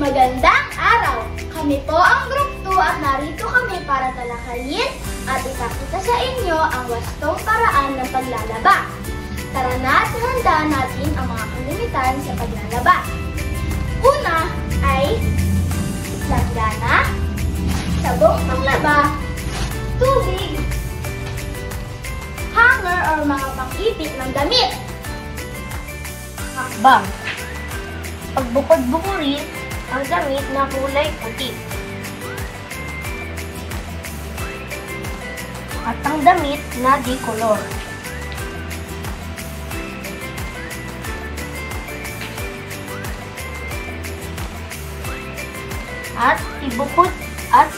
Magandang araw! Kami po ang Group 2 at narito kami para talakayin at ipakita sa inyo ang wastong paraan ng paglalaba. Tara na at handa natin ang mga kalimitan sa paglalaba. Una ay langgana, sabong panglaba, tubig, hanger o mga pang-ipit ng damit. Hakbang. Pagbukod-bukurin ang damit na kulay puti. At ang damit na di-color. At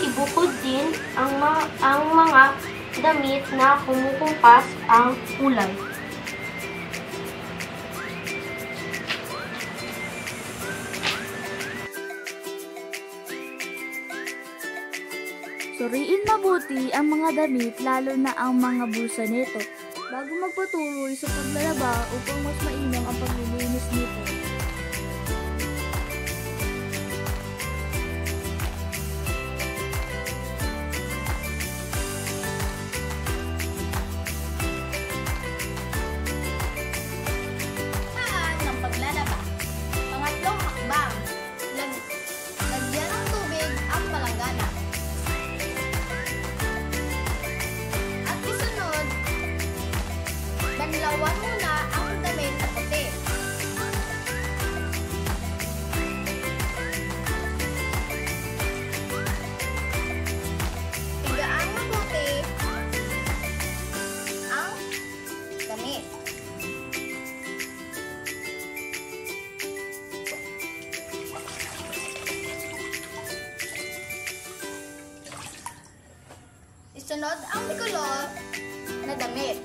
ibukod din ang mga damit na kumukumpas ang kulay. Suriin mabuti ang mga damit, lalo na ang mga bulsa nito, bago magpatuloy sa paglalaba upang mas mainam ang paglilinis nito. Ng paglalaba. Pangatlong hakbang. Lagyan ng tubig ang palanggana. At isunod, banlawan muna ang damit na puti. Higaan mabuti ang damit. Isunod ang bicolor na damit.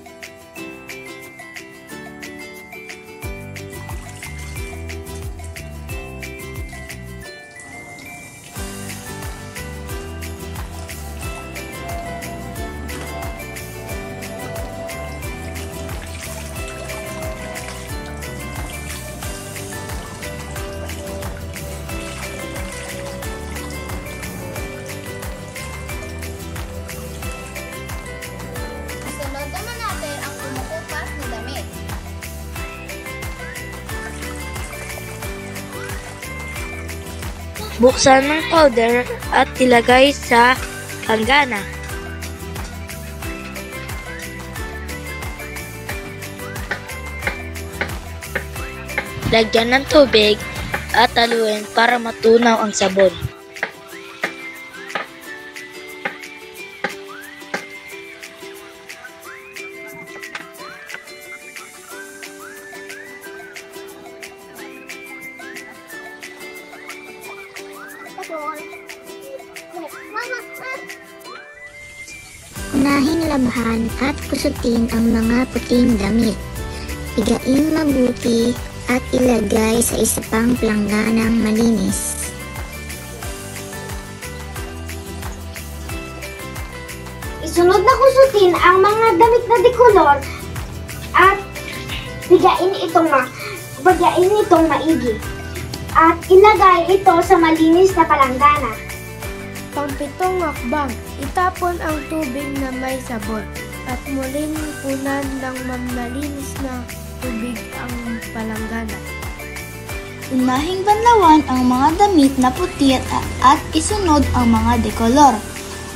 Sunod naman natin ang kumukupas na damit. Buksan ng powder at ilagay sa langgana. Lagyan ng tubig at haluin para matunaw ang sabon. Unahing labhan at kusutin ang mga puting damit. Pigain mabuti at ilagay sa isa pang plangganang malinis. Isunod na kusutin ang mga damit na dekolor at pigain itong maigi. At ilagay ito sa malinis na palanggana. Pangpitong hakbang, itapon ang tubig na may sabon at muling punan ng malinis na tubig ang palanggana. Unahing banlawan ang mga damit na puti at isunod ang mga dekolor.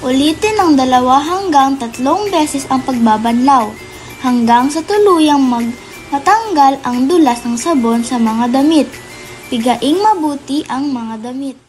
Ulitin ng 2 hanggang 3 beses ang pagbabanlaw hanggang sa tuluyang matanggal ang dulas ng sabon sa mga damit. Pigaing mabuti ang mga damit.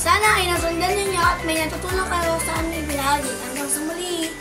Sana ay nasundan ninyo at may natutunan kayo sa aming binahagi. Hanggang sa muli!